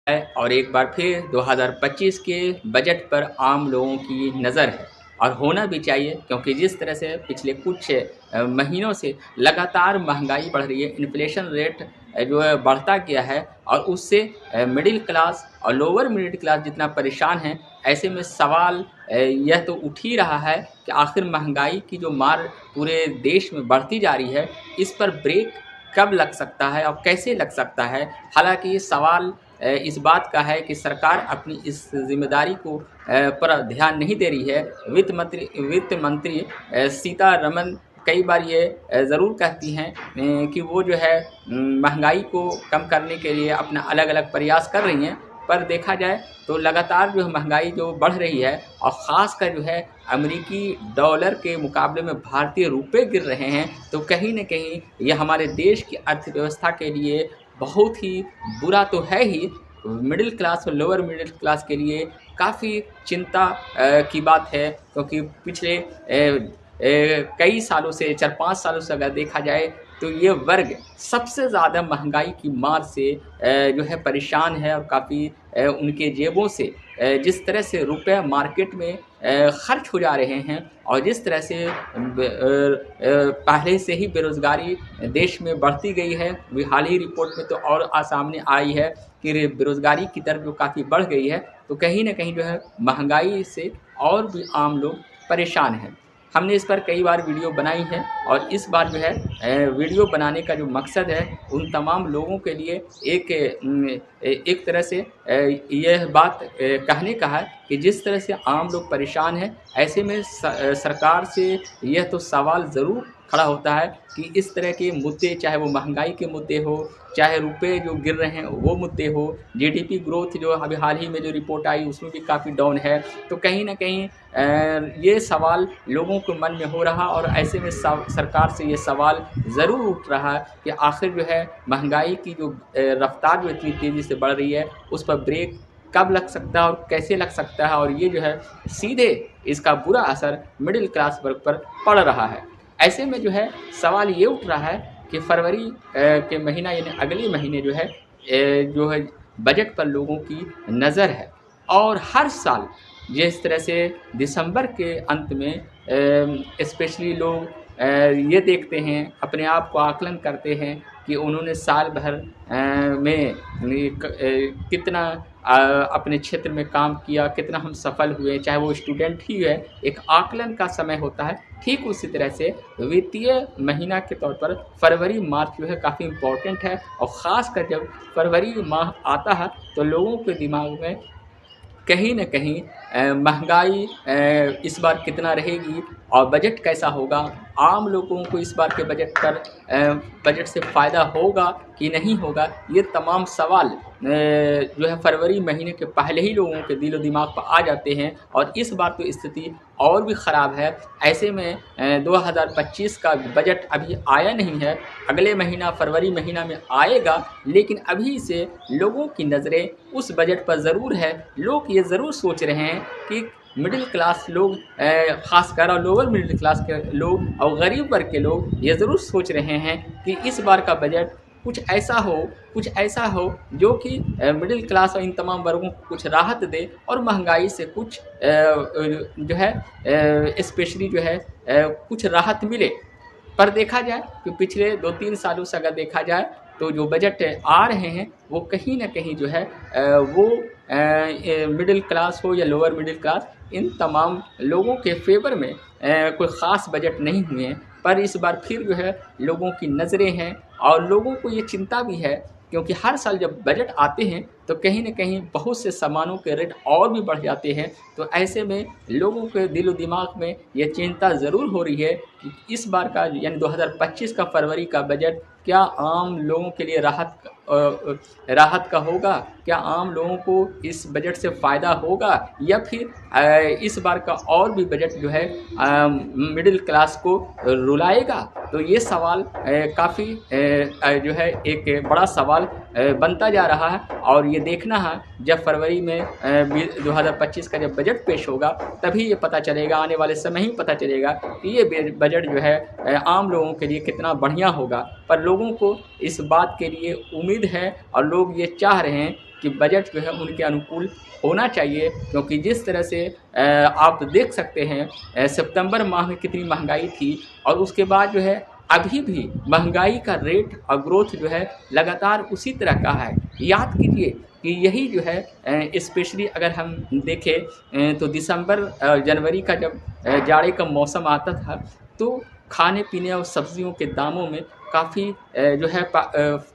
है और एक बार फिर 2025 के बजट पर आम लोगों की नज़र है और होना भी चाहिए, क्योंकि जिस तरह से पिछले कुछ महीनों से लगातार महंगाई बढ़ रही है, इन्फ्लेशन रेट जो है बढ़ता गया है और उससे मिडिल क्लास और लोअर मिडिल क्लास जितना परेशान है। ऐसे में सवाल यह तो उठ ही रहा है कि आखिर महंगाई की जो मार पूरे देश में बढ़ती जा रही है, इस पर ब्रेक कब लग सकता है और कैसे लग सकता है। हालांकि ये सवाल इस बात का है कि सरकार अपनी इस जिम्मेदारी को पर ध्यान नहीं दे रही है। वित्त मंत्री सीतारमन कई बार ये ज़रूर कहती हैं कि वो जो है महंगाई को कम करने के लिए अपना अलग अलग प्रयास कर रही हैं, पर देखा जाए तो लगातार जो है महंगाई जो बढ़ रही है और ख़ासकर जो है अमेरिकी डॉलर के मुकाबले में भारतीय रुपए गिर रहे हैं, तो कहीं न कहीं ये हमारे देश की अर्थव्यवस्था के लिए बहुत ही बुरा तो है ही, मिडिल क्लास और लोअर मिडिल क्लास के लिए काफ़ी चिंता की बात है, क्योंकि पिछले कई सालों से 4-5 सालों से अगर देखा जाए तो ये वर्ग सबसे ज़्यादा महंगाई की मार से जो है परेशान है और काफ़ी उनके जेबों से जिस तरह से रुपए मार्केट में खर्च हो जा रहे हैं और जिस तरह से पहले से ही बेरोज़गारी देश में बढ़ती गई है। हाल ही रिपोर्ट में तो और सामने आई है कि बेरोज़गारी की दर जो काफ़ी बढ़ गई है, तो कहीं न कहीं जो है महंगाई से और भी आम लोग परेशान हैं। हमने इस पर कई बार वीडियो बनाई है और इस बार जो है वीडियो बनाने का जो मकसद है उन तमाम लोगों के लिए एक तरह से यह बात कहने का है कि जिस तरह से आम लोग परेशान हैं, ऐसे में सरकार से यह तो सवाल ज़रूर खड़ा होता है कि इस तरह के मुद्दे, चाहे वो महंगाई के मुद्दे हो, चाहे रुपए जो गिर रहे हैं वो मुद्दे हो, जीडीपी ग्रोथ जो अभी हाल ही में जो रिपोर्ट आई उसमें भी काफ़ी डाउन है, तो कहीं ना कहीं ये सवाल लोगों के मन में हो रहा और ऐसे में सरकार से ये सवाल ज़रूर उठ रहा है कि आखिर जो है महंगाई की जो रफ्तार जो इतनी तेज़ी से बढ़ रही है उस पर ब्रेक कब लग सकता है और कैसे लग सकता है, और ये जो है सीधे इसका बुरा असर मिडिल क्लास वर्ग पर पड़ रहा है। ऐसे में जो है सवाल ये उठ रहा है कि फरवरी के महीना यानी अगले महीने जो है बजट पर लोगों की नज़र है और हर साल जिस तरह से दिसंबर के अंत में स्पेशली लोग ये देखते हैं, अपने आप को आकलन करते हैं कि उन्होंने साल भर में कितना अपने क्षेत्र में काम किया, कितना हम सफल हुए, चाहे वो स्टूडेंट ही है, एक आकलन का समय होता है। ठीक उसी तरह से वित्तीय महीना के तौर पर फरवरी मार्च जो है काफ़ी इम्पोर्टेंट है और ख़ासकर जब फरवरी माह आता है तो लोगों के दिमाग में कहीं न कहीं महंगाई इस बार कितना रहेगी और बजट कैसा होगा, आम लोगों को इस बार के बजट से फ़ायदा होगा कि नहीं होगा, ये तमाम सवाल जो है फरवरी महीने के पहले ही लोगों के दिलो दिमाग पर आ जाते हैं और इस बार तो स्थिति और भी ख़राब है। ऐसे में 2025 का बजट अभी आया नहीं है, अगले महीना फरवरी महीना में आएगा, लेकिन अभी से लोगों की नज़रें उस बजट पर ज़रूर है। लोग ये ज़रूर सोच रहे हैं कि मिडिल क्लास लोग, ख़ासकर और लोअर मिडिल क्लास के लोग और गरीब वर्ग के लोग ये ज़रूर सोच रहे हैं कि इस बार का बजट कुछ ऐसा हो जो कि मिडिल क्लास और इन तमाम वर्गों को कुछ राहत दे और महंगाई से कुछ जो है स्पेशली जो है कुछ राहत मिले। पर देखा जाए कि पिछले 2-3 सालों से अगर देखा जाए तो जो बजट आ रहे हैं वो कहीं न कहीं जो है वो मिडिल क्लास हो या लोअर मिडिल क्लास, इन तमाम लोगों के फेवर में कोई ख़ास बजट नहीं हुए हैं। पर इस बार फिर जो है लोगों की नज़रें हैं और लोगों को ये चिंता भी है, क्योंकि हर साल जब बजट आते हैं तो कहीं न कहीं बहुत से सामानों के रेट और भी बढ़ जाते हैं। तो ऐसे में लोगों के दिलो दिमाग में ये चिंता ज़रूर हो रही है कि इस बार का यानी 2025 का फरवरी का बजट क्या आम लोगों के लिए राहत का होगा? क्या आम लोगों को इस बजट से फ़ायदा होगा या फिर इस बार का और भी बजट जो है मिडिल क्लास को रुलाएगा? तो ये सवाल काफ़ी जो है एक बड़ा सवाल बनता जा रहा है और ये देखना है जब फरवरी में 2025 का जब बजट पेश होगा तभी ये पता चलेगा, आने वाले समय ही पता चलेगा कि ये बजट जो है आम लोगों के लिए कितना बढ़िया होगा। पर लोगों को इस बात के लिए उम्मीद है और लोग ये चाह रहे हैं कि बजट जो है उनके अनुकूल होना चाहिए, क्योंकि जिस तरह से आप देख सकते हैं सितंबर माह में कितनी महंगाई थी, और उसके बाद जो है अभी भी महंगाई का रेट और ग्रोथ जो है लगातार उसी तरह का है। याद कीजिए कि यही जो है स्पेशली अगर हम देखें तो दिसंबर जनवरी का जब जाड़े का मौसम आता था, तो खाने पीने और सब्जियों के दामों में काफ़ी जो है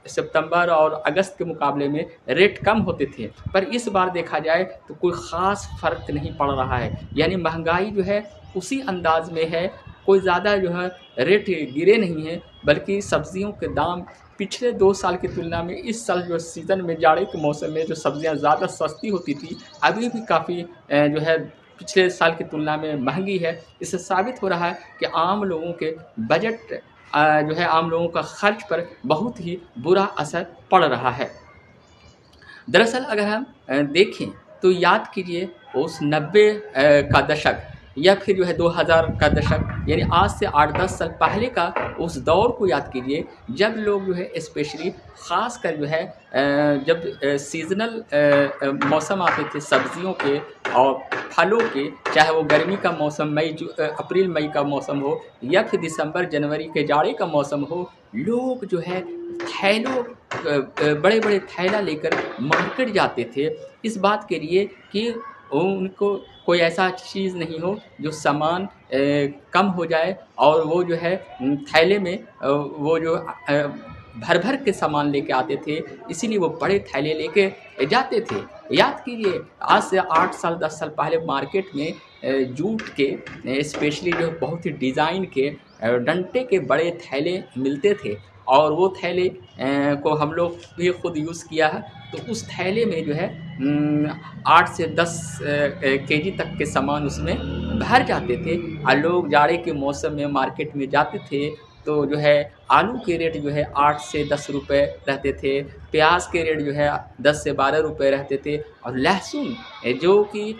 सितंबर और अगस्त के मुकाबले में रेट कम होते थे। पर इस बार देखा जाए तो कोई ख़ास फ़र्क नहीं पड़ रहा है, यानी महंगाई जो है उसी अंदाज में है, कोई ज़्यादा जो है रेट गिरे नहीं हैं, बल्कि सब्जियों के दाम पिछले 2 साल की तुलना में इस साल जो सीज़न में जाड़े के मौसम में जो सब्जियां ज़्यादा सस्ती होती थी, अभी भी काफ़ी जो है पिछले साल की तुलना में महंगी है। इससे साबित हो रहा है कि आम लोगों के बजट जो है आम लोगों का खर्च पर बहुत ही बुरा असर पड़ रहा है। दरअसल अगर हम देखें तो याद कीजिए उस 90 का दशक या फिर जो है 2000 का दशक, यानी आज से 8-10 साल पहले का उस दौर को याद कीजिए, जब लोग जो है स्पेशली ख़ास कर जो है जब सीज़नल मौसम आते थे सब्जियों के और फलों के, चाहे वो गर्मी का मौसम अप्रैल मई का मौसम हो या फिर दिसंबर जनवरी के जाड़े का मौसम हो, लोग जो है थैलों बड़े बड़े थैला लेकर मार्केट जाते थे, इस बात के लिए कि उनको कोई ऐसा चीज़ नहीं हो जो सामान कम हो जाए, और वो जो है थैले में वो जो भर भर के सामान लेके आते थे, इसीलिए वो बड़े थैले लेके जाते थे। याद कीजिए आज से 8 साल 10 साल पहले मार्केट में जूट के स्पेशली जो बहुत ही डिज़ाइन के डंटे के बड़े थैले मिलते थे, और वो थैले को हम लोग भी खुद यूज़ किया है। तो उस थैले में जो है 8 से 10 केजी तक के सामान उसमें भर जाते थे, और लोग जाड़े के मौसम में मार्केट में जाते थे तो जो है आलू के रेट जो है 8 से 10 रुपए रहते थे, प्याज के रेट जो है 10 से 12 रुपए रहते थे, और लहसुन जो कि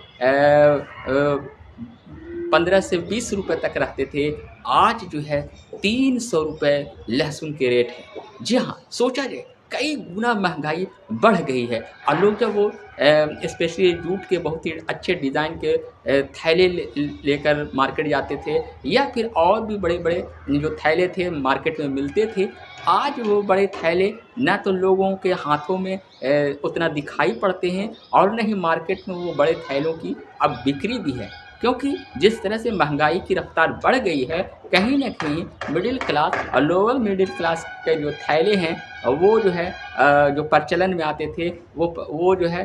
15 से 20 रुपए तक रहते थे, आज जो है 300 रुपए लहसुन के रेट है। जी हाँ, सोचा जाए कई गुना महंगाई बढ़ गई है, और लोग जब वो स्पेशली जूट के बहुत ही अच्छे डिज़ाइन के थैले लेकर मार्केट जाते थे, या फिर और भी बड़े बड़े जो थैले थे मार्केट में मिलते थे, आज वो बड़े थैले न तो लोगों के हाथों में उतना दिखाई पड़ते हैं, और न ही मार्केट में वो बड़े थैलों की अब बिक्री भी है, क्योंकि जिस तरह से महंगाई की रफ्तार बढ़ गई है, कहीं न कहीं मिडिल क्लास और लोअर मिडिल क्लास के जो थैले हैं वो जो है जो प्रचलन में आते थे, वो जो है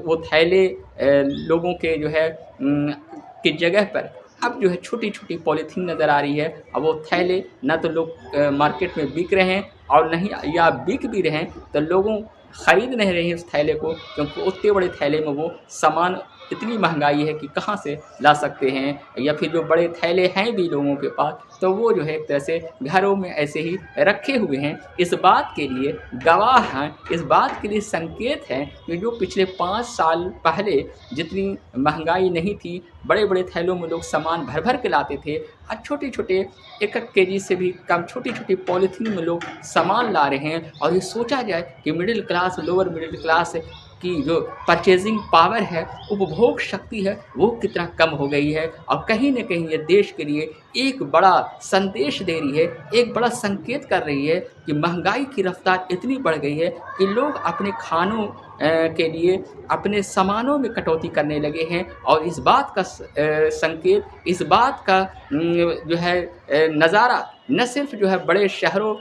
वो थैले लोगों के जो है की जगह पर अब जो है छोटी-छोटी पॉलीथीन नज़र आ रही है। अब वो थैले ना तो लोग मार्केट में बिक रहे हैं, और नहीं या बिक भी रहे हैं तो लोगों खरीद नहीं रहे हैं उस थैले को, क्योंकि उतने बड़े थैले में वो सामान इतनी महंगाई है कि कहाँ से ला सकते हैं, या फिर जो बड़े थैले हैं भी लोगों के पास तो वो जो है एक तरह से घरों में ऐसे ही रखे हुए हैं। इस बात के लिए गवाह हैं, इस बात के लिए संकेत हैं कि जो पिछले 5 साल पहले जितनी महंगाई नहीं थी, बड़े बड़े थैलों में लोग सामान भर भर के लाते थे, आज छोटे छोटे 1-1 केजी से भी कम छोटी छोटी पॉलीथीन में लोग सामान ला रहे हैं। और ये सोचा जाए कि middle class lower middle class की जो परचेजिंग पावर है, उपभोग शक्ति है, वो कितना कम हो गई है, और कहीं न कहीं ये देश के लिए एक बड़ा संदेश दे रही है, एक बड़ा संकेत कर रही है कि महंगाई की रफ्तार इतनी बढ़ गई है कि लोग अपने खानों के लिए अपने सामानों में कटौती करने लगे हैं। और इस बात का संकेत, इस बात का जो है नज़ारा न सिर्फ जो है बड़े शहरों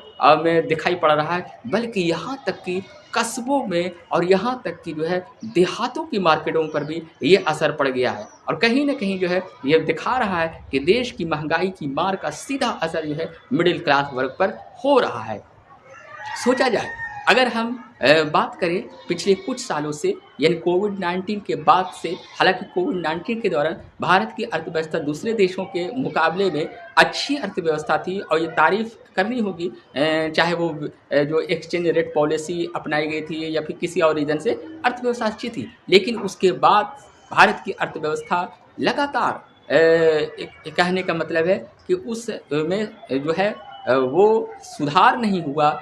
में दिखाई पड़ रहा है, बल्कि यहाँ तक कि कस्बों में और यहाँ तक कि जो है देहातों की मार्केटों पर भी ये असर पड़ गया है। और कहीं न कहीं जो है ये दिखा रहा है कि देश की महंगाई की मार का सीधा असर जो है मिडिल क्लास वर्ग पर हो रहा है। सोचा जाए अगर हम बात करें पिछले कुछ सालों से, यानी कोविड-19 के बाद से, हालांकि कोविड-19 के दौरान भारत की अर्थव्यवस्था दूसरे देशों के मुकाबले में अच्छी अर्थव्यवस्था थी, और ये तारीफ़ करनी होगी, चाहे वो जो एक्सचेंज रेट पॉलिसी अपनाई गई थी या फिर किसी और रीज़न से अर्थव्यवस्था अच्छी थी। लेकिन उसके बाद भारत की अर्थव्यवस्था लगातार कहने का मतलब है कि उस में जो है वो सुधार नहीं हुआ।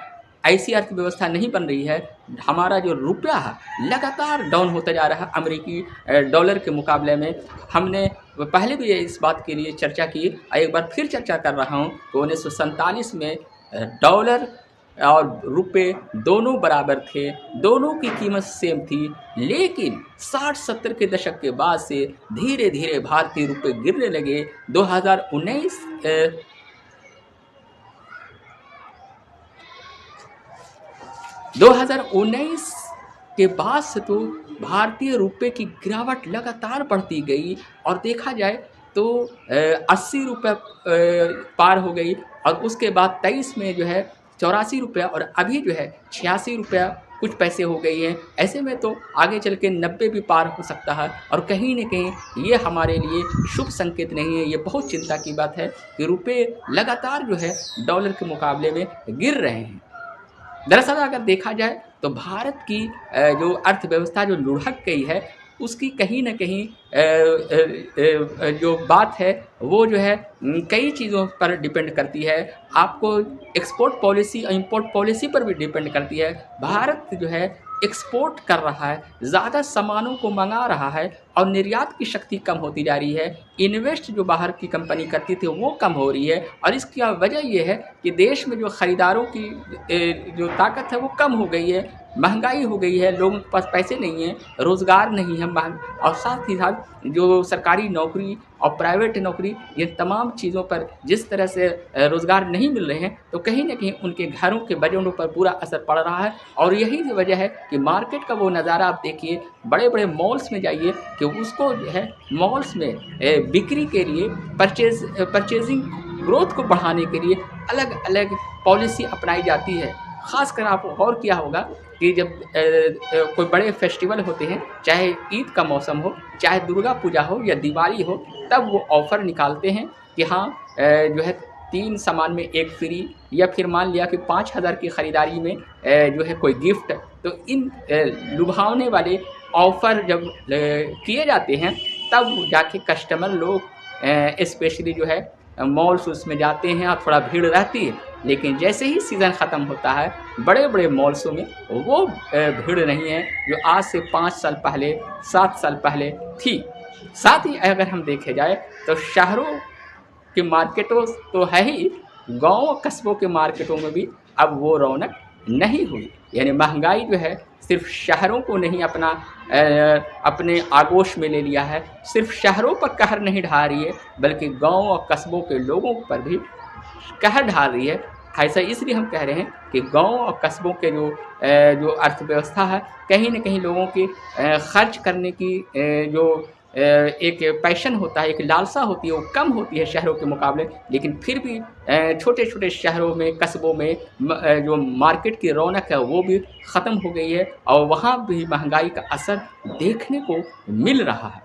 ऐसी अर्थव्यवस्था नहीं बन रही है। हमारा जो रुपया है लगातार डाउन होता जा रहा है अमेरिकी डॉलर के मुकाबले में। हमने पहले भी इस बात के लिए चर्चा की, एक बार फिर चर्चा कर रहा हूँ कि 1947 में डॉलर और रुपए दोनों बराबर थे, दोनों की कीमत सेम थी, लेकिन 60-70 के दशक के बाद से धीरे धीरे भारतीय रुपए गिरने लगे। 2019 के बाद से तो भारतीय रुपए की गिरावट लगातार बढ़ती गई और देखा जाए तो 80 रुपये पार हो गई और उसके बाद 23 में जो है 84 रुपया और अभी जो है 86 रुपया कुछ पैसे हो गई हैं। ऐसे में तो आगे चल के 90 भी पार हो सकता है और कहीं न कहीं ये हमारे लिए शुभ संकेत नहीं है। ये बहुत चिंता की बात है कि रुपए लगातार जो है डॉलर के मुकाबले में गिर रहे हैं। दरअसल अगर देखा जाए तो भारत की जो अर्थव्यवस्था जो लुढ़क गई है उसकी कहीं न कहीं जो बात है वो जो है कई चीज़ों पर डिपेंड करती है। आपको एक्सपोर्ट पॉलिसी और इंपोर्ट पॉलिसी पर भी डिपेंड करती है। भारत जो है एक्सपोर्ट कर रहा है, ज़्यादा सामानों को मंगा रहा है और निर्यात की शक्ति कम होती जा रही है। इन्वेस्ट जो बाहर की कंपनी करती थी वो कम हो रही है और इसकी वजह ये है कि देश में जो ख़रीदारों की जो ताकत है वो कम हो गई है, महंगाई हो गई है, लोगों के पास पैसे नहीं हैं, रोज़गार नहीं है और साथ ही साथ जो सरकारी नौकरी और प्राइवेट नौकरी, ये तमाम चीज़ों पर जिस तरह से रोज़गार नहीं मिल रहे हैं तो कहीं न कहीं उनके घरों के बजटों पर बुरा असर पड़ रहा है। और यही वजह है कि मार्केट का वो नज़ारा आप देखिए, बड़े बड़े मॉल्स में जाइए कि उसको जो है मॉल्स में बिक्री के लिए परचेजिंग ग्रोथ को बढ़ाने के लिए अलग अलग पॉलिसी अपनाई जाती है। ख़ासकर आप और किया होगा कि जब कोई बड़े फेस्टिवल होते हैं, चाहे ईद का मौसम हो, चाहे दुर्गा पूजा हो या दिवाली हो, तब वो ऑफ़र निकालते हैं कि हाँ जो है 3 सामान में 1 फ्री, या फिर मान लिया कि 5000 की ख़रीदारी में जो है कोई गिफ्ट। तो इन लुभावने वाले ऑफ़र जब किए जाते हैं तब जाके कस्टमर लोग स्पेशली जो है मॉल्स उसमें जाते हैं और थोड़ा भीड़ रहती है। लेकिन जैसे ही सीज़न ख़त्म होता है बड़े बड़े मॉल्सों में वो भीड़ नहीं है जो आज से 5 साल पहले 7 साल पहले थी। साथ ही अगर हम देखे जाए तो शहरों की मार्केटों तो है ही, गाँव कस्बों के मार्केटों में भी अब वो रौनक नहीं हुई। यानी महंगाई जो है सिर्फ शहरों को नहीं अपने आगोश में ले लिया है, सिर्फ शहरों पर कहर नहीं ढा रही है बल्कि गाँव और कस्बों के लोगों पर भी कहर ढाल रही है। ऐसा इसलिए हम कह रहे हैं कि गाँव और कस्बों के जो अर्थव्यवस्था है कहीं न कहीं लोगों के खर्च करने की जो एक पैशन होता है, एक लालसा होती है, वो कम होती है शहरों के मुकाबले। लेकिन फिर भी छोटे छोटे शहरों में, कस्बों में जो मार्केट की रौनक है वो भी ख़त्म हो गई है और वहाँ भी महंगाई का असर देखने को मिल रहा है।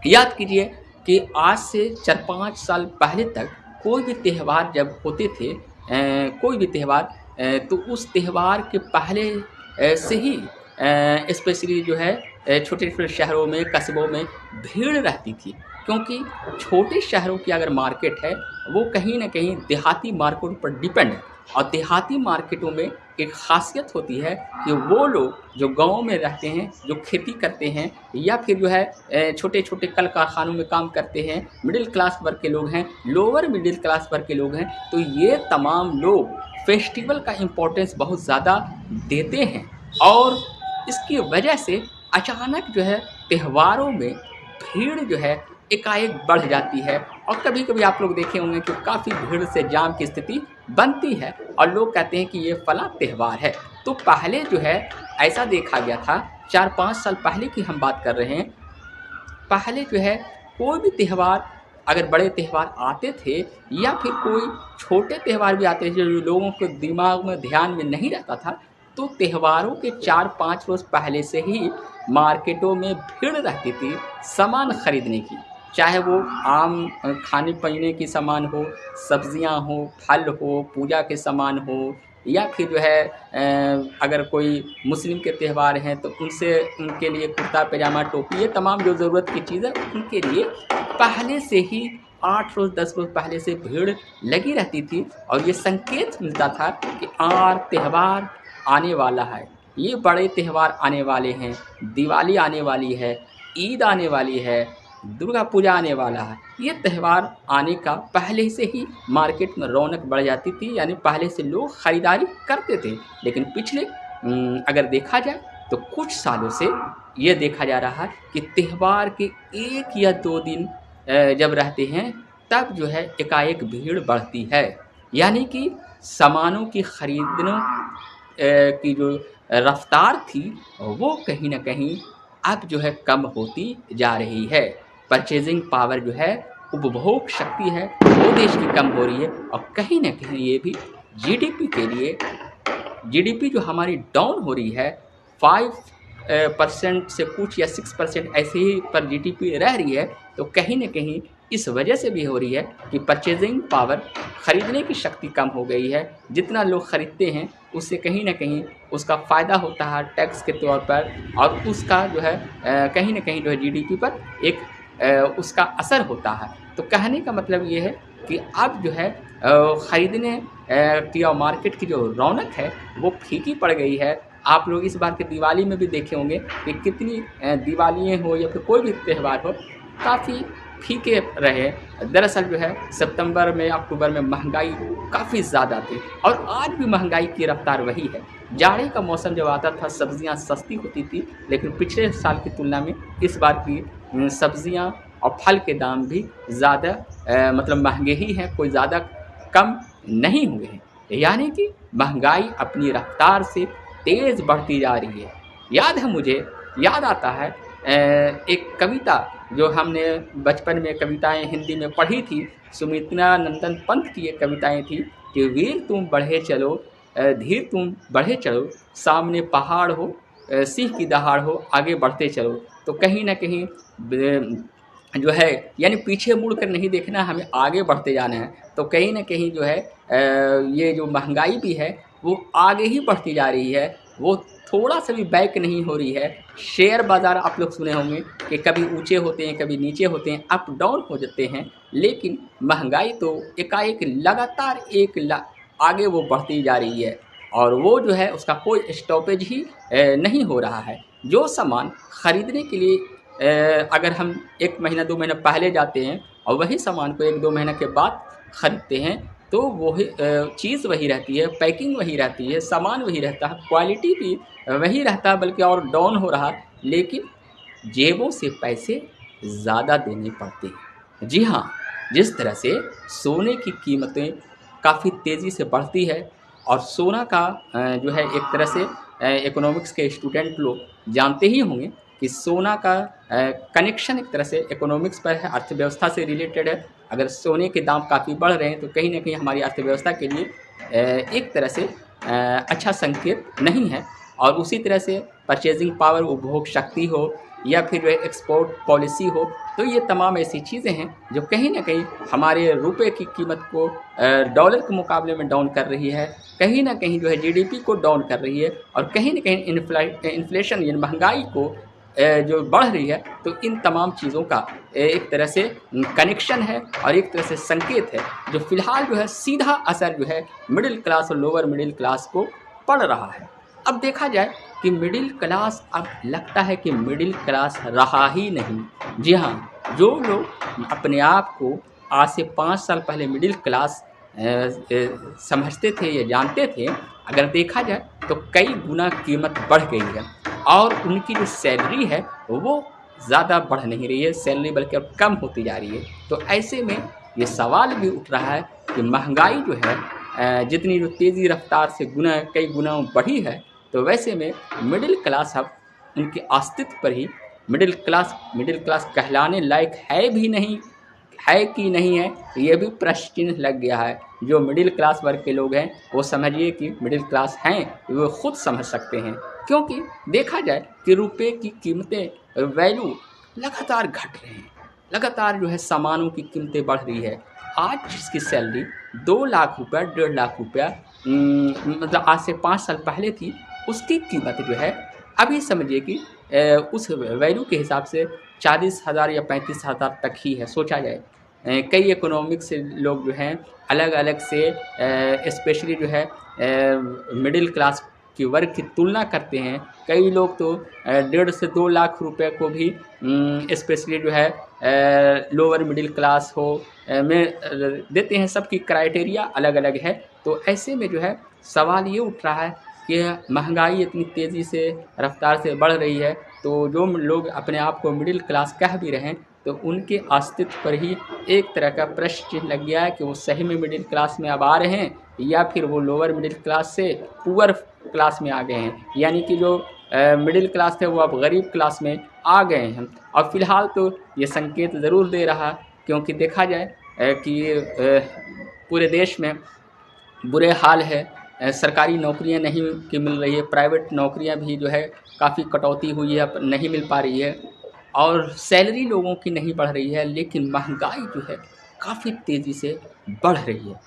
याद कीजिए कि आज से 4-5 साल पहले तक कोई भी त्यौहार जब होते थे, कोई भी त्यौहार तो उस त्यौहार के पहले से ही स्पेशली जो है छोटे छोटे शहरों में, कस्बों में भीड़ रहती थी। क्योंकि छोटे शहरों की अगर मार्केट है वो कहीं ना कहीं देहाती मार्केटों पर डिपेंड है और देहाती मार्केटों में एक ख़ासियत होती है कि वो लोग जो गांव में रहते हैं, जो खेती करते हैं या फिर जो है छोटे छोटे कल कारखानों में काम करते हैं, मिडिल क्लास वर्ग के लोग हैं, लोअर मिडिल क्लास वर्ग के लोग हैं, तो ये तमाम लोग फेस्टिवल का इम्पोर्टेंस बहुत ज़्यादा देते हैं और इसकी वजह से अचानक जो है त्योहारों में भीड़ जो है एकाएक बढ़ जाती है। और कभी कभी आप लोग देखे होंगे कि काफ़ी भीड़ से जाम की स्थिति बनती है और लोग कहते हैं कि ये फला त्यौहार है। तो पहले जो है ऐसा देखा गया था, 4-5 साल पहले की हम बात कर रहे हैं, पहले जो है कोई भी त्यौहार, अगर बड़े त्यौहार आते थे या फिर कोई छोटे त्यौहार भी आते थे जो लोगों के दिमाग में ध्यान में नहीं रहता था, तो त्योहारों के 4-5 रोज़ पहले से ही मार्केटों में भीड़ रहती थी सामान ख़रीदने की। चाहे वो आम खाने पीने की सामान हो, सब्जियां हो, फल हो, पूजा के सामान हो, या फिर जो है अगर कोई मुस्लिम के त्यौहार हैं तो उनके लिए कुर्ता पैजामा टोपी, ये तमाम जो ज़रूरत की चीज़ें उनके लिए पहले से ही 8 रोज़ 10 रोज़ पहले से भीड़ लगी रहती थी और ये संकेत मिलता था कि और त्यौहार आने वाला है, ये बड़े त्यौहार आने वाले हैं, दिवाली आने वाली है, ईद आने वाली है, दुर्गा पूजा आने वाला है। ये त्यौहार आने का पहले से ही मार्केट में रौनक बढ़ जाती थी, यानी पहले से लोग ख़रीदारी करते थे। लेकिन पिछले अगर देखा जाए तो कुछ सालों से ये देखा जा रहा है कि त्यौहार के 1 या 2 दिन जब रहते हैं तब जो है एकाएक भीड़ बढ़ती है, यानी कि सामानों की खरीदने की जो रफ्तार थी वो कहीं न कहीं अब जो है कम होती जा रही है। परचेजिंग पावर जो है, उपभोग शक्ति है, वो देश की कम हो रही है और कहीं न कहीं ये भी जीडीपी के लिए, जीडीपी जो हमारी डाउन हो रही है 5% से कुछ या 6% ऐसे ही पर जीडीपी रह रही है, तो कहीं न कहीं इस वजह से भी हो रही है कि परचेजिंग पावर, ख़रीदने की शक्ति कम हो गई है। जितना लोग ख़रीदते हैं उससे कहीं न कहीं उसका फ़ायदा होता है टैक्स के तौर पर, और उसका जो है कहीं न कहीं जो है जीडीपी पर एक उसका असर होता है। तो कहने का मतलब ये है कि अब जो है ख़रीदने की और मार्केट की जो रौनक है वो फीकी पड़ गई है। आप लोग इस बार के दिवाली में भी देखे होंगे कि कितनी दिवालियाँ हो या फिर कोई भी त्यौहार हो, काफ़ी फीके रहे। दरअसल जो है सितंबर में, अक्टूबर में महंगाई काफ़ी ज़्यादा थी और आज भी महंगाई की रफ्तार वही है। जाड़े का मौसम जब आता था सब्जियां सस्ती होती थी, लेकिन पिछले साल की तुलना में इस बार की सब्जियां और फल के दाम भी ज़्यादा मतलब महंगे ही हैं, कोई ज़्यादा कम नहीं हुए हैं। यानी कि महंगाई अपनी रफ्तार से तेज़ बढ़ती जा रही है। मुझे याद आता है एक कविता जो हमने बचपन में कविताएं हिंदी में पढ़ी थी, सुमित्रा नंदन पंत की ये कविताएं थी कि वीर तुम बढ़े चलो, धीर तुम बढ़े चलो, सामने पहाड़ हो, सिंह की दहाड़ हो, आगे बढ़ते चलो। तो कहीं ना कहीं जो है यानी पीछे मुड़ कर नहीं देखना, हमें आगे बढ़ते जाना है। तो कहीं ना कहीं जो है ये जो महंगाई भी है वो आगे ही बढ़ती जा रही है, वो थोड़ा सा भी बैक नहीं हो रही है। शेयर बाज़ार आप लोग सुने होंगे कि कभी ऊंचे होते हैं, कभी नीचे होते हैं, अप डाउन हो जाते हैं, लेकिन महंगाई तो एकाएक लगातार आगे वो बढ़ती जा रही है और वो जो है उसका कोई स्टॉपेज ही नहीं हो रहा है। जो सामान ख़रीदने के लिए अगर हम 1 महीना 2 महीना पहले जाते हैं और वही सामान को 1-2 महीना के बाद ख़रीदते हैं तो वही चीज़ वही रहती है, पैकिंग वही रहती है, सामान वही रहता है, क्वालिटी भी वही रहता है, बल्कि और डाउन हो रहा है, लेकिन जेबों से पैसे ज़्यादा देने पड़ते हैं। जी हाँ, जिस तरह से सोने की कीमतें काफ़ी तेज़ी से बढ़ती है और सोना का जो है एक तरह से इकोनॉमिक्स के स्टूडेंट लोग जानते ही होंगे कि सोना का कनेक्शन एक तरह से इकोनॉमिक्स पर है, अर्थव्यवस्था से रिलेटेड है। अगर सोने के दाम काफ़ी बढ़ रहे हैं तो कहीं ना कहीं हमारी अर्थव्यवस्था के लिए एक तरह से अच्छा संकेत नहीं है। और उसी तरह से परचेजिंग पावर, उपभोग शक्ति हो या फिर एक्सपोर्ट पॉलिसी हो, तो ये तमाम ऐसी चीज़ें हैं जो कहीं ना कहीं हमारे रुपए की कीमत को डॉलर के मुकाबले में डाउन कर रही है, कहीं ना कहीं जो है जीडीपी को डाउन कर रही है और कहीं ना कहीं इन्फ्लेशन यानी महंगाई को जो बढ़ रही है। तो इन तमाम चीज़ों का एक तरह से कनेक्शन है और एक तरह से संकेत है जो फ़िलहाल जो है सीधा असर जो है मिडिल क्लास और लोअर मिडिल क्लास को पड़ रहा है। अब देखा जाए कि मिडिल क्लास, अब लगता है कि मिडिल क्लास रहा ही नहीं। जी हाँ, जो लोग अपने आप को आज से 5 साल पहले मिडिल क्लास समझते थे या जानते थे, अगर देखा जाए तो कई गुना कीमत बढ़ गई है और उनकी जो सैलरी है वो ज़्यादा बढ़ नहीं रही है, सैलरी बल्कि अब कम होती जा रही है। तो ऐसे में ये सवाल भी उठ रहा है कि महंगाई जो है जितनी जो तेज़ी रफ्तार से कई गुना बढ़ी है, तो वैसे में मिडिल क्लास अब उनके अस्तित्व पर ही मिडिल क्लास कहलाने लायक है भी नहीं, है कि नहीं है, ये भी प्रश्न चिन्ह लग गया है। जो मिडिल क्लास वर्ग के लोग हैं वो समझिए कि मिडिल क्लास हैं, वो खुद समझ सकते हैं। क्योंकि देखा जाए कि रुपए की कीमतें, वैल्यू लगातार घट रहे हैं, लगातार जो है सामानों की कीमतें बढ़ रही है। आज जिसकी सैलरी 2 लाख रुपया, 1.5 लाख रुपया मतलब आज से 5 साल पहले थी, उसकी कीमत जो है अभी समझिए कि उस वैल्यू के हिसाब से 40,000 या 35,000 तक ही है, सोचा जाए। कई इकोनॉमिक से लोग जो हैं अलग अलग से स्पेशली जो है मिडिल क्लास के वर्ग की तुलना करते हैं। कई लोग तो 1.5 से 2 लाख रुपए को भी स्पेशली जो है लोअर मिडिल क्लास हो में देते हैं। सबकी क्राइटेरिया अलग अलग है। तो ऐसे में जो है सवाल ये उठ रहा है कि महंगाई इतनी तेज़ी से रफ्तार से बढ़ रही है, तो जो लोग अपने आप को मिडिल क्लास कह भी रहे हैं तो उनके अस्तित्व पर ही एक तरह का प्रश्न चिन्ह लग गया है कि वो सही में मिडिल क्लास में अब आ रहे हैं या फिर वो लोअर मिडिल क्लास से पुअर क्लास में आ गए हैं। यानी कि जो मिडिल क्लास थे वो अब गरीब क्लास में आ गए हैं। और फ़िलहाल तो ये संकेत ज़रूर दे रहा, क्योंकि देखा जाए कि पूरे देश में बुरे हाल है। सरकारी नौकरियां नहीं की मिल रही है, प्राइवेट नौकरियां भी जो है काफ़ी कटौती हुई है, नहीं मिल पा रही है और सैलरी लोगों की नहीं बढ़ रही है, लेकिन महंगाई जो है काफ़ी तेज़ी से बढ़ रही है।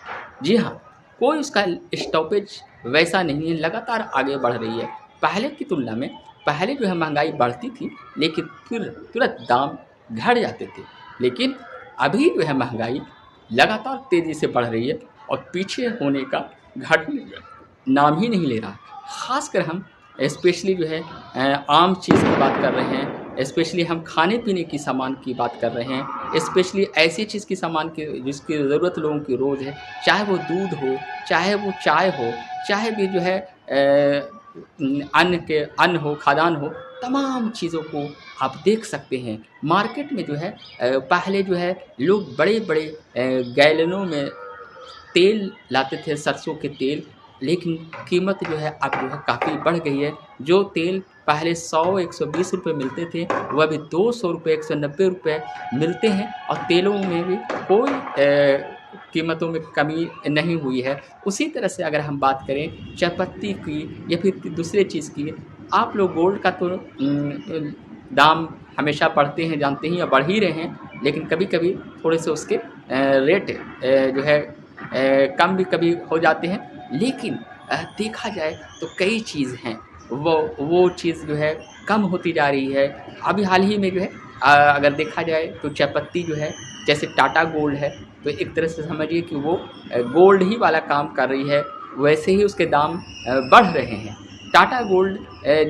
जी हाँ, कोई उसका स्टॉपेज वैसा नहीं है, लगातार आगे बढ़ रही है। पहले की तुलना में पहले जो है महंगाई बढ़ती थी, लेकिन फिर तुरंत दाम घट जाते थे, लेकिन अभी जो है महंगाई लगातार तेज़ी से बढ़ रही है और पीछे होने का घटने का नाम ही नहीं ले रहा। ख़ासकर हम स्पेशली जो है आम चीज़ की बात कर रहे हैं, स्पेशली हम खाने पीने की सामान की बात कर रहे हैं, स्पेशली ऐसी चीज़ की सामान की जिसकी ज़रूरत लोगों की रोज़ है, चाहे वो दूध हो, चाहे वो चाय हो, चाहे भी जो है अन्न हो, खाद्यान्न हो, तमाम चीज़ों को आप देख सकते हैं। मार्केट में जो है पहले जो है लोग बड़े-बड़े गैलनों में तेल लाते थे, सरसों के तेल, लेकिन कीमत जो है अब जो है काफ़ी बढ़ गई है। जो तेल पहले 100-120 रुपये मिलते थे, वो अभी 200 रुपये, 190 रुपये मिलते हैं और तेलों में भी कोई कीमतों में कमी नहीं हुई है। उसी तरह से अगर हम बात करें चायपत्ती की या फिर दूसरे चीज़ की, आप लोग गोल्ड का तो दाम हमेशा बढ़ते हैं, जानते ही, या बढ़ ही रहे हैं, लेकिन कभी-कभी थोड़े से उसके रेट जो है कम भी कभी हो जाते हैं। लेकिन देखा जाए तो कई चीज़ हैं वो चीज़ जो है कम होती जा रही है। अभी हाल ही में जो है अगर देखा जाए तो चायपत्ती जो है, जैसे टाटा गोल्ड है, तो एक तरह से समझिए कि वो गोल्ड ही वाला काम कर रही है, वैसे ही उसके दाम बढ़ रहे हैं। टाटा गोल्ड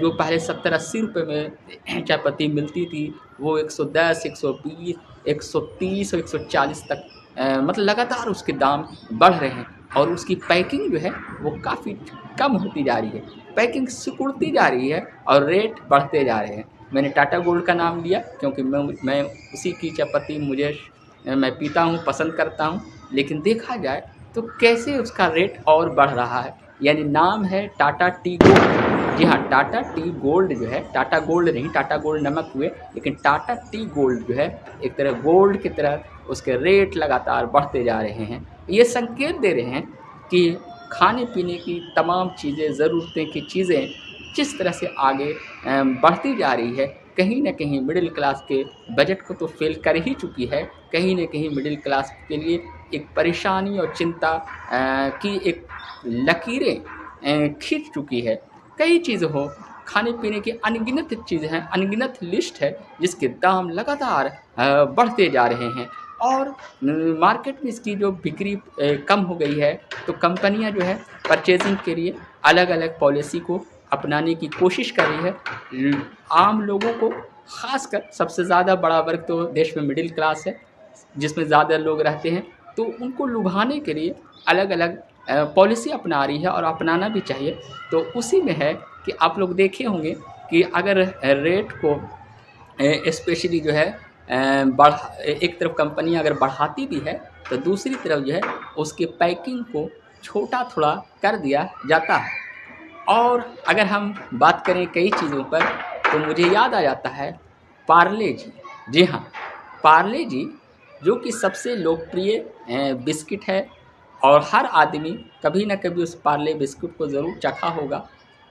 जो पहले 70-80 रुपये में चायपत्ती मिलती थी, वो 110, 120, 130 और 140 तक मतलब लगातार उसके दाम बढ़ रहे हैं और उसकी पैकिंग जो है वो काफ़ी कम होती जा रही है, पैकिंग सिकुड़ती जा रही है और रेट बढ़ते जा रहे हैं। मैंने टाटा गोल्ड का नाम लिया क्योंकि मैं उसी की चायपत्ती मैं पीता हूँ, पसंद करता हूँ, लेकिन देखा जाए तो कैसे उसका रेट और बढ़ रहा है। यानी नाम है टाटा टी गोल्ड। जी हाँ, टाटा टी गोल्ड जो है, टाटा गोल्ड नहीं, टाटा गोल्ड नमक हुए, लेकिन टाटा टी गोल्ड जो है एक तरह गोल्ड की तरह उसके रेट लगातार बढ़ते जा रहे हैं। ये संकेत दे रहे हैं कि खाने पीने की तमाम चीज़ें, ज़रूरतें की चीज़ें जिस तरह से आगे बढ़ती जा रही है, कहीं न कहीं मिडिल क्लास के बजट को तो फ़ेल कर ही चुकी है। कहीं न कहीं मिडिल क्लास के लिए एक परेशानी और चिंता की एक लकीरें खींच चुकी है। कई चीज़ हो, खाने पीने की अनगिनत चीज़ें हैं, अनगिनत लिस्ट है जिसके दाम लगातार बढ़ते जा रहे हैं और मार्केट में इसकी जो बिक्री कम हो गई है, तो कंपनियां जो है परचेजिंग के लिए अलग अलग पॉलिसी को अपनाने की कोशिश कर रही है। आम लोगों को, खासकर सबसे ज़्यादा बड़ा वर्ग तो देश में मिडिल क्लास है, जिसमें ज़्यादा लोग रहते हैं, तो उनको लुभाने के लिए अलग अलग पॉलिसी अपना रही है और अपनाना भी चाहिए। तो उसी में है कि आप लोग देखे होंगे कि अगर रेट को स्पेशली जो है एक तरफ कंपनी अगर बढ़ाती भी है, तो दूसरी तरफ जो है उसके पैकिंग को छोटा थोड़ा कर दिया जाता है। और अगर हम बात करें कई चीज़ों पर, तो मुझे याद आ जाता है पार्ले जी। जी हाँ, पार्ले जी जो कि सबसे लोकप्रिय बिस्किट है और हर आदमी कभी ना कभी उस पार्ले बिस्कुट को ज़रूर चखा होगा।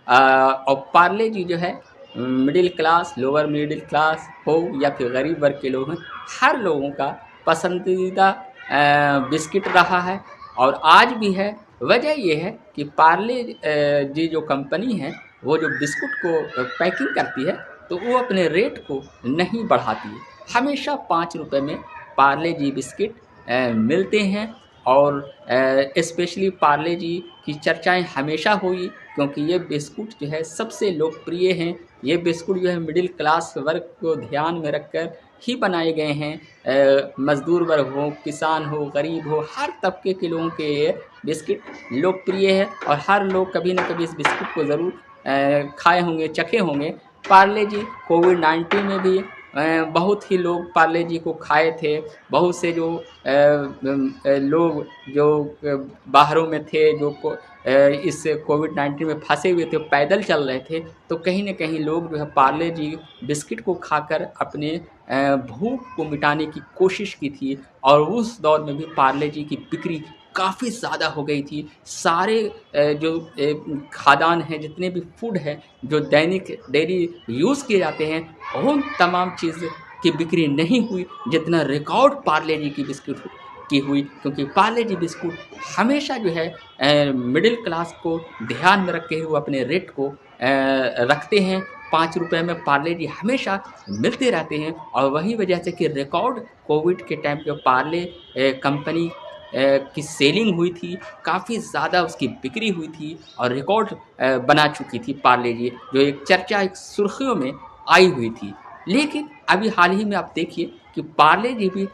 और पार्ले जी जो है middle class, lower middle class हो या फिर गरीब वर्ग के लोग हैं, हर लोगों का पसंदीदा बिस्किट रहा है और आज भी है। वजह ये है कि पार्ले जी जो कंपनी है, वो जो बिस्कुट को पैकिंग करती है, तो वो अपने रेट को नहीं बढ़ाती है, हमेशा 5 रुपये में पार्ले जी बिस्किट मिलते हैं। और स्पेशली पार्ले जी की चर्चाएं हमेशा हुई, क्योंकि ये बिस्कुट जो है सबसे लोकप्रिय हैं। ये बिस्कुट जो है मिडिल क्लास वर्ग को ध्यान में रखकर ही बनाए गए हैं। मज़दूर वर्ग हो, किसान हो, गरीब हो, हर तबके के लोगों के ये बिस्किट लोकप्रिय है और हर लोग कभी ना कभी इस बिस्कुट को ज़रूर खाए होंगे, चखे होंगे। पार्ले जी कोविड-19 में भी बहुत ही लोग पार्ले जी को खाए थे। बहुत से जो लोग जो बाहरों में थे, जो इस कोविड-19 में फंसे हुए थे, पैदल चल रहे थे, तो कहीं न कहीं लोग जो है पार्ले जी बिस्किट को खाकर अपने भूख को मिटाने की कोशिश की थी। और उस दौर में भी पार्ले जी की बिक्री काफ़ी ज़्यादा हो गई थी। सारे जो खाद्यान्न हैं, जितने भी फूड हैं, जो दैनिक डेली यूज़ किए जाते हैं, उन तमाम चीज़ की बिक्री नहीं हुई जितना रिकॉर्ड पार्ले जी की बिस्किट की हुई। क्योंकि पार्ले जी बिस्कुट हमेशा जो है मिडिल क्लास को ध्यान में रखते हुए अपने रेट को रखते हैं। 5 रुपए में पार्ले जी हमेशा मिलते रहते हैं। और वही वजह से कि रिकॉर्ड कोविड के टाइम पे पार्ले कंपनी की सेलिंग हुई थी, काफ़ी ज़्यादा उसकी बिक्री हुई थी और रिकॉर्ड बना चुकी थी पार्ले जी, जो एक चर्चा, एक सुर्खियों में आई हुई थी। लेकिन अभी हाल ही में आप देखिए कि पार्ले जी भी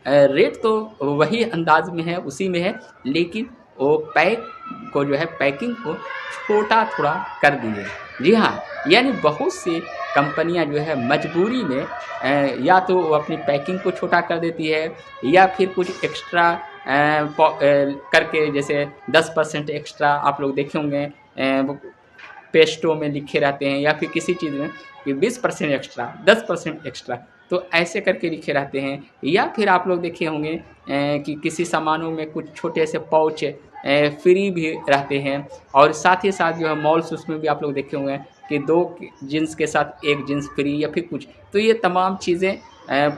रेट तो वही अंदाज में है, उसी में है, लेकिन वो पैकिंग को छोटा थोड़ा कर दिए। जी हाँ, यानी बहुत सी कंपनियां जो है मजबूरी में या तो वो अपनी पैकिंग को छोटा कर देती है, या फिर कुछ एक्स्ट्रा करके, जैसे 10% एक्स्ट्रा आप लोग देखे होंगे वो पेस्टो में लिखे रहते हैं, या फिर किसी चीज़ में कि 20% एक्स्ट्रा, 10% एक्स्ट्रा, तो ऐसे करके लिखे रहते हैं। या फिर आप लोग देखे होंगे कि किसी सामानों में कुछ छोटे से पाउच फ्री भी रहते हैं। और साथ ही साथ जो है मॉल्स, उसमें भी आप लोग देखे होंगे कि 2 जीन्स के साथ 1 जीन्स फ्री या फिर कुछ। तो ये तमाम चीज़ें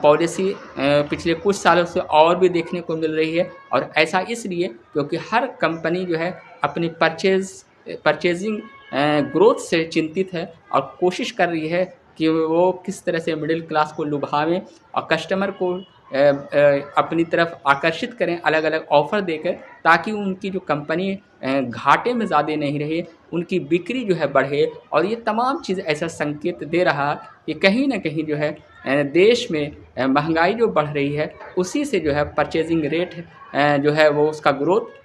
पॉलिसी पिछले कुछ सालों से और भी देखने को मिल रही है। और ऐसा इसलिए क्योंकि हर कंपनी जो है अपनी परचेजिंग ग्रोथ से चिंतित है और कोशिश कर रही है कि वो किस तरह से मिडिल क्लास को लुभावें और कस्टमर को अपनी तरफ आकर्षित करें अलग अलग ऑफ़र देकर, ताकि उनकी जो कंपनी घाटे में ज़्यादा नहीं रहे, उनकी बिक्री जो है बढ़े। और ये तमाम चीज़ ऐसा संकेत दे रहा कि कहीं ना कहीं जो है देश में महंगाई जो बढ़ रही है, उसी से जो है परचेजिंग रेट जो है वो उसका ग्रोथ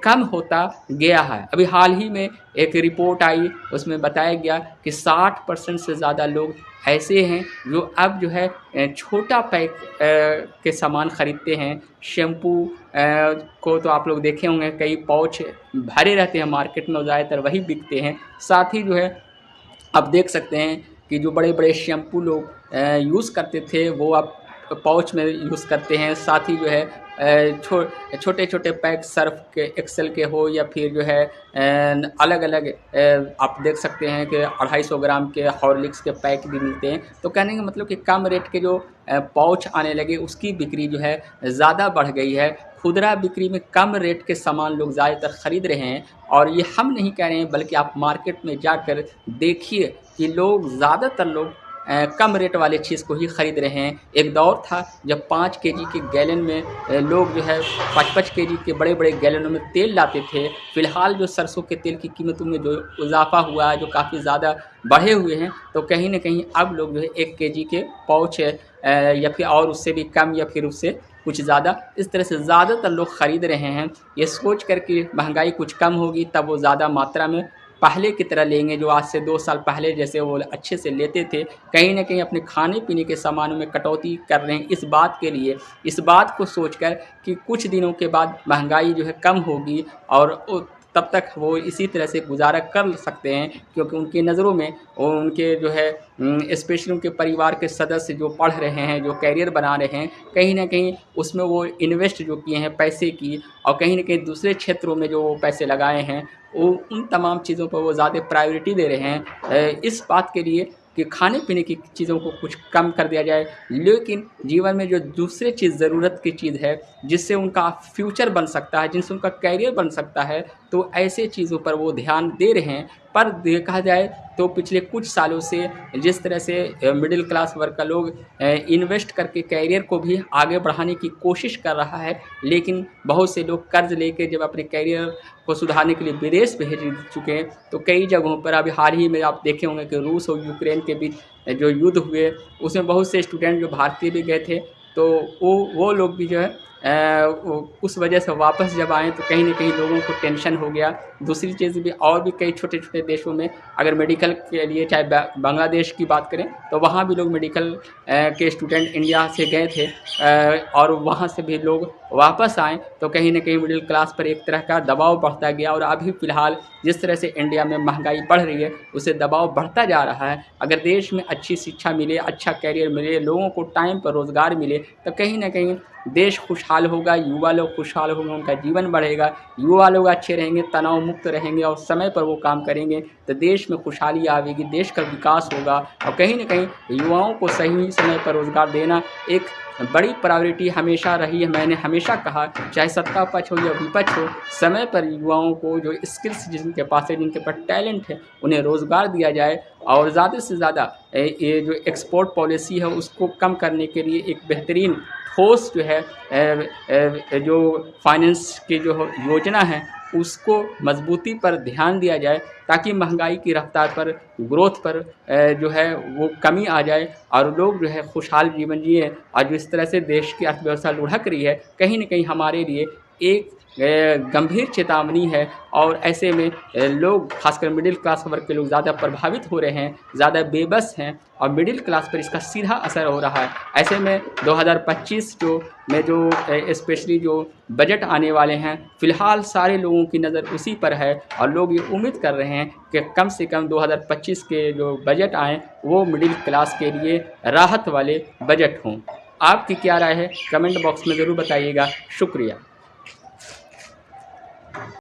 कम होता गया है। अभी हाल ही में एक रिपोर्ट आई, उसमें बताया गया कि 60% से ज़्यादा लोग ऐसे हैं जो अब जो है छोटा पैक के सामान ख़रीदते हैं। शैम्पू को तो आप लोग देखे होंगे, कई पाउच भरे रहते हैं मार्केट में, ज़्यादातर वही बिकते हैं। साथ ही जो है आप देख सकते हैं कि जो बड़े बड़े शैम्पू लोग यूज़ करते थे, वो अब पाउच में यूज़ करते हैं। साथ ही जो है छोटे छोटे पैक सर्फ के, एक्सेल के हो, या फिर जो है अलग अलग आप देख सकते हैं कि 250 ग्राम के हॉर्लिक्स के पैक भी मिलते हैं। तो कहने का मतलब कि कम रेट के जो पाउच आने लगे, उसकी बिक्री जो है ज़्यादा बढ़ गई है। खुदरा बिक्री में कम रेट के सामान लोग ज़्यादातर ख़रीद रहे हैं। और ये हम नहीं कह रहे हैं, बल्कि आप मार्केट में जाकर देखिए कि ज़्यादातर लोग कम रेट वाले चीज़ को ही ख़रीद रहे हैं। एक दौर था जब 5 केजी के गैलन में लोग जो है 5-5 केजी के बड़े बड़े गैलनों में तेल लाते थे। फ़िलहाल जो सरसों के तेल की कीमतों में जो इजाफ़ा हुआ है, जो काफ़ी ज़्यादा बढ़े हुए हैं, तो कहीं न कहीं अब लोग जो है 1 केजी के पाउच या फिर और उससे भी कम, या फिर उससे कुछ ज़्यादा, इस तरह से ज़्यादातर लोग ख़रीद रहे हैं। ये सोच कर कि महंगाई कुछ कम होगी तब वो ज़्यादा मात्रा में पहले की तरह लेंगे, जो आज से 2 साल पहले जैसे वो अच्छे से लेते थे। कहीं न कहीं अपने खाने पीने के सामानों में कटौती कर रहे हैं, इस बात के लिए, इस बात को सोचकर कि कुछ दिनों के बाद महंगाई जो है कम होगी और तब तक वो इसी तरह से गुजारा कर सकते हैं। क्योंकि उनकी नज़रों में उनके जो है स्पेशली उनके परिवार के सदस्य जो पढ़ रहे हैं, जो करियर बना रहे हैं, कहीं न कहीं उसमें वो इन्वेस्ट जो किए हैं पैसे की, और कहीं न कहीं दूसरे क्षेत्रों में जो वो पैसे लगाए हैं, वो उन तमाम चीज़ों पर वो ज़्यादा प्रायोरिटी दे रहे हैं इस बात के लिए कि खाने पीने की चीज़ों को कुछ कम कर दिया जाए। लेकिन जीवन में जो दूसरे चीज़ ज़रूरत की चीज़ है, जिससे उनका फ्यूचर बन सकता है, जिनसे उनका करियर बन सकता है, तो ऐसे चीज़ों पर वो ध्यान दे रहे हैं। पर देखा जाए तो पिछले कुछ सालों से जिस तरह से मिडिल क्लास वर्ग का लोग इन्वेस्ट करके कैरियर को भी आगे बढ़ाने की कोशिश कर रहा है, लेकिन बहुत से लोग कर्ज लेके जब अपने कैरियर को सुधारने के लिए विदेश भेज चुके हैं। तो कई जगहों पर अभी हाल ही में आप देखे होंगे कि रूस और यूक्रेन के बीच जो युद्ध हुए, उसमें बहुत से स्टूडेंट जो भारतीय भी गए थे, तो वो लोग भी जो है उस वजह से वापस जब आए तो कहीं न कहीं लोगों को टेंशन हो गया। दूसरी चीज़ भी, और भी कई छोटे-छोटे देशों में अगर मेडिकल के लिए, चाहे बांग्लादेश की बात करें, तो वहाँ भी लोग मेडिकल के स्टूडेंट इंडिया से गए थे और वहाँ से भी लोग वापस आए। तो कहीं न कहीं मिडिल क्लास पर एक तरह का दबाव बढ़ता गया और अभी फ़िलहाल जिस तरह से इंडिया में महंगाई बढ़ रही है, उससे दबाव बढ़ता जा रहा है। अगर देश में अच्छी शिक्षा मिले, अच्छा करियर मिले, लोगों को टाइम पर रोज़गार मिले, तो कहीं न कहीं देश खुशहाल होगा, युवा लोग खुशहाल होंगे, उनका जीवन बढ़ेगा, युवा लोग अच्छे रहेंगे, तनाव मुक्त रहेंगे और समय पर वो काम करेंगे, तो देश में खुशहाली आएगी, देश का विकास होगा। और कहीं न कहीं युवाओं को सही समय पर रोज़गार देना एक बड़ी प्रायोरिटी हमेशा रही है। मैंने हमेशा कहा, चाहे सत्ता पक्ष हो या विपक्ष हो, समय पर युवाओं को जो स्किल्स जिनके पास है, जिनके पास टैलेंट है, उन्हें रोज़गार दिया जाए और ज़्यादा से ज़्यादा ये जो एक्सपोर्ट पॉलिसी है उसको कम करने के लिए एक बेहतरीन ठोस जो है जो फाइनेंस की जो योजना है उसको मजबूती पर ध्यान दिया जाए, ताकि महंगाई की रफ्तार पर, ग्रोथ पर जो है वो कमी आ जाए और लोग जो है खुशहाल जीवन जिए। और जिस तरह से देश की अर्थव्यवस्था लुढ़क रही है, कहीं न कहीं हमारे लिए एक गंभीर चेतावनी है। और ऐसे में लोग, खासकर मिडिल क्लास वर्ग के लोग ज़्यादा प्रभावित हो रहे हैं, ज़्यादा बेबस हैं और मिडिल क्लास पर इसका सीधा असर हो रहा है। ऐसे में 2025 जो स्पेशली जो बजट आने वाले हैं, फ़िलहाल सारे लोगों की नज़र उसी पर है और लोग ये उम्मीद कर रहे हैं कि कम से कम 2025 के जो बजट आएँ वो मिडिल क्लास के लिए राहत वाले बजट हों। आपकी क्या राय है? कमेंट बॉक्स में ज़रूर बताइएगा। शुक्रिया।